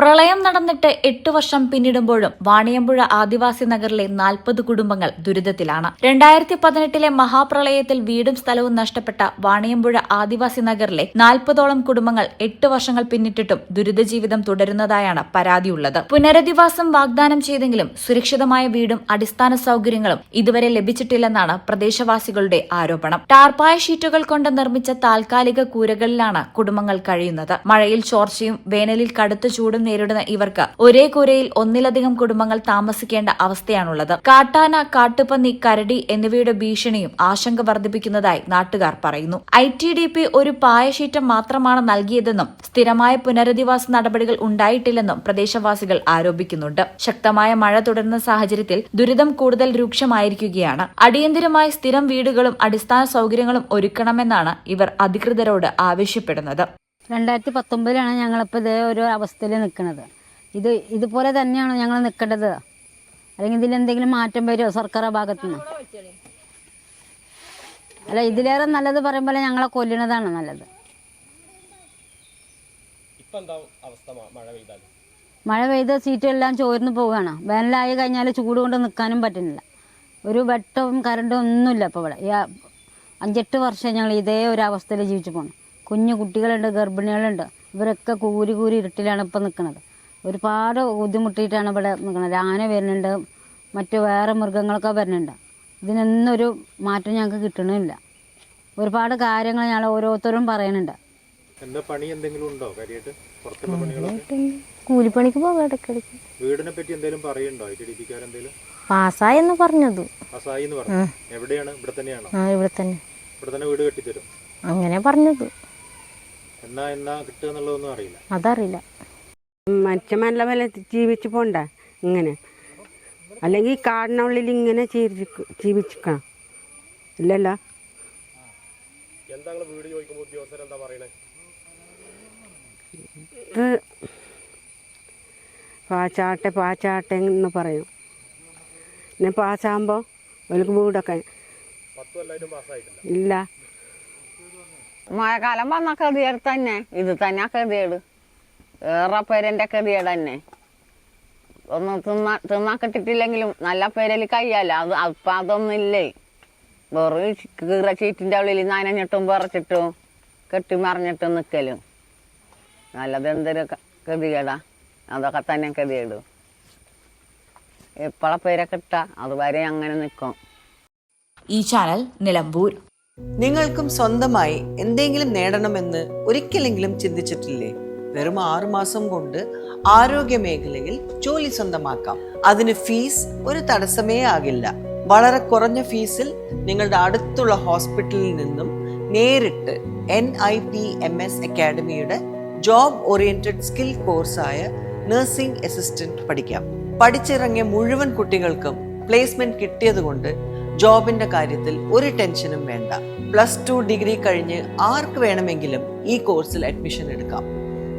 പ്രളയം നടന്നിട്ട് 8 വർഷം പിന്നിടുമ്പോഴും വാണിയമ്പുഴ ആദിവാസി നഗറിലെ 40 കുടുംബങ്ങൾ ദുരിതത്തിലാണ്. 2018 മഹാപ്രളയത്തിൽ വീടും സ്ഥലവും നഷ്ടപ്പെട്ട വാണിയമ്പുഴ ആദിവാസി നഗറിലെ 40ഓളം കുടുംബങ്ങൾ 8 വർഷങ്ങൾ പിന്നിട്ടിട്ടും ദുരിതജീവിതം തുടരുന്നതായാണ് പരാതിയുള്ളത്. പുനരധിവാസം വാഗ്ദാനം ചെയ്തെങ്കിലും സുരക്ഷിതമായ വീടും അടിസ്ഥാന സൌകര്യങ്ങളും ഇതുവരെ ലഭിച്ചിട്ടില്ലെന്നാണ് പ്രദേശവാസികളുടെ ആരോപണം. ടാർപ്പായ ഷീറ്റുകൾ കൊണ്ട് നിർമ്മിച്ച താൽക്കാലിക കൂരകളിലാണ് കുടുംബങ്ങൾ കഴിയുന്നത്. മഴയിൽ ചോർച്ചയും വേനലിൽ കടുത്ത ചൂടും നേരിടുന്ന ഇവർക്ക് ഒരേ കൂരയിൽ ഒന്നിലധികം കുടുംബങ്ങൾ താമസിക്കേണ്ട അവസ്ഥയാണുള്ളത്. കാട്ടാന, കാട്ടുപന്നി, കരടി എന്നിവയുടെ ഭീഷണിയും ആശങ്ക വർദ്ധിപ്പിക്കുന്നതായി നാട്ടുകാർ പറയുന്നു. ITDP ഒരു പായശീറ്റം മാത്രമാണ് നൽകിയതെന്നും സ്ഥിരമായ പുനരധിവാസ നടപടികൾ ഉണ്ടായിട്ടില്ലെന്നും പ്രദേശവാസികൾ ആരോപിക്കുന്നുണ്ട്. ശക്തമായ മഴ തുടരുന്ന സാഹചര്യത്തിൽ ദുരിതം കൂടുതൽ രൂക്ഷമായിരിക്കുകയാണ്. അടിയന്തരമായി സ്ഥിരം വീടുകളും അടിസ്ഥാന സൌകര്യങ്ങളും ഒരുക്കണമെന്നാണ് ഇവർ അധികൃതരോട് ആവശ്യപ്പെടുന്നത്. 2019 ഞങ്ങളിപ്പോൾ ഇതേ ഒരു അവസ്ഥയിൽ നിൽക്കുന്നത്. ഇതുപോലെ തന്നെയാണോ ഞങ്ങൾ നിൽക്കേണ്ടത്? അല്ലെങ്കിൽ ഇതിലെന്തെങ്കിലും മാറ്റം വരുമോ സർക്കാർ ഭാഗത്തു നിന്ന്? അല്ല, ഇതിലേറെ നല്ലത് പറയുമ്പോൾ ഞങ്ങളെ കൊല്ലുന്നതാണ് നല്ലത്. മഴ പെയ്ത സീറ്റെല്ലാം ചോർന്ന് പോവുകയാണ്. വേനലായി കഴിഞ്ഞാൽ ചൂട് കൊണ്ട് നിൽക്കാനും പറ്റുന്നില്ല. ഒരു വെട്ടവും കറണ്ടും ഒന്നുമില്ല. ഇപ്പോൾ ഇവിടെ 5-8 വർഷം ഞങ്ങൾ ഇതേ ഒരു അവസ്ഥയിൽ ജീവിച്ചു പോകണം. കുഞ്ഞു കുട്ടികളുണ്ട്, ഗർഭിണികളുണ്ട്. ഇവരൊക്കെ കൂരി ഇരുട്ടിലാണ് ഇപ്പോൾ നിൽക്കുന്നത്. ഒരുപാട് ബുദ്ധിമുട്ടിയിട്ടാണ് ഇവിടെ നിൽക്കുന്നത്. ആന വരുന്നുണ്ട്, മറ്റു വേറെ മൃഗങ്ങളൊക്കെ വരുന്നുണ്ട്. ഇതിനൊന്നും ഒരു മാറ്റം ഞങ്ങൾക്ക് കിട്ടണമില്ല. ഒരുപാട് കാര്യങ്ങൾ ഞങ്ങൾ ഓരോരുത്തരും പറയുന്നുണ്ട്. കൂലിപ്പണിക്ക് പോകാം ഇടയ്ക്കിടയ്ക്ക്. വീടിനെ പറ്റി എന്തെങ്കിലും പറയുന്നുണ്ടോ? പാസ്സായെന്ന് പറഞ്ഞത്. എവിടെയാണ്? ഇവിടെ തന്നെയാണോ? ഇവിടെ തന്നെ. ഇവിടെ തന്നെ വീട് കെട്ടിത്തരും അങ്ങനെ പറഞ്ഞത്. എന്നാ കിട്ടുക എന്നുള്ളതൊന്നും അറിയില്ല. അതറിയില്ല. മനുഷ്യന്മാരുടെ വില ജീവിച്ചു പോണ്ട ഇങ്ങനെ, അല്ലെങ്കിൽ കാടിനുള്ളിൽ ഇങ്ങനെ ജീവിച്ചിക്കണം. ഇല്ലല്ലോ. ഇത് പാച്ചാട്ടെ എന്ന് പറയും. പിന്നെ പാസ്സാകുമ്പോൾ അവർക്ക് വീടൊക്കെ ഇല്ല. മഴക്കാലം വന്ന കതിയേട് തന്നെ ഇത് തന്നെ കതിയേട്. ഏറെ പേരെൻ്റെ കതിയേട് തന്നെ. ഒന്നും തിന്നാൻ കിട്ടിയിട്ടില്ലെങ്കിലും നല്ല പേരിൽ കഴിയാലോ. അപ്പം അതൊന്നും ഇല്ലേ. വെറും കീറ ചീറ്റിൻ്റെ ഉള്ളിൽ നനഞ്ഞിട്ടും വിറച്ചിട്ടും കെട്ടിമറിഞ്ഞിട്ടും നിൽക്കലും. നല്ലത് എന്തൊരു കതിയേടാ. അതൊക്കെ തന്നെ കതിയേട്. എപ്പോഴാ പേരെ കിട്ടാ അതുവരെ അങ്ങനെ നിൽക്കും. ഈ ചാനൽ നിലമ്പൂർ. നിങ്ങൾക്കും സ്വന്തമായി എന്തെങ്കിലും നേടണമെന്ന് ഒരിക്കലെങ്കിലും ചിന്തിച്ചിട്ടില്ലേ? വെറും 6 മാസം കൊണ്ട് ആരോഗ്യ മേഖലയിൽ ജോലി സ്വന്തമാക്കാം. അതിന് ഫീസ് ഒരു തടസ്സമേ ആകില്ല. വളരെ കുറഞ്ഞ ഫീസിൽ നിങ്ങളുടെ അടുത്തുള്ള ഹോസ്പിറ്റലിൽ നിന്നും നേരിട്ട് NIPMS അക്കാഡമിയുടെ ജോബ് ഓറിയന്റഡ് സ്കിൽ കോഴ്സായ നഴ്സിംഗ് അസിസ്റ്റന്റ് പഠിക്കാം. പഠിച്ചിറങ്ങിയ മുഴുവൻ കുട്ടികൾക്കും പ്ലേസ്മെന്റ് കിട്ടിയതുകൊണ്ട് ജോബിന്റെ കാര്യത്തിൽ ഒരു ടെൻഷനും വേണ്ട. +2 ഡിഗ്രി കഴിഞ്ഞ് ആർക്ക് വേണമെങ്കിലും ഈ കോഴ്സിൽ അഡ്മിഷൻ എടുക്കാം.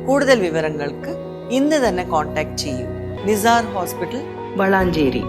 കൂടുതൽ വിവരങ്ങൾക്ക് ഇന്ന് തന്നെ കോൺടാക്ട് ചെയ്യൂ. നിസാർ ഹോസ്പിറ്റൽ, വളാഞ്ചേരി.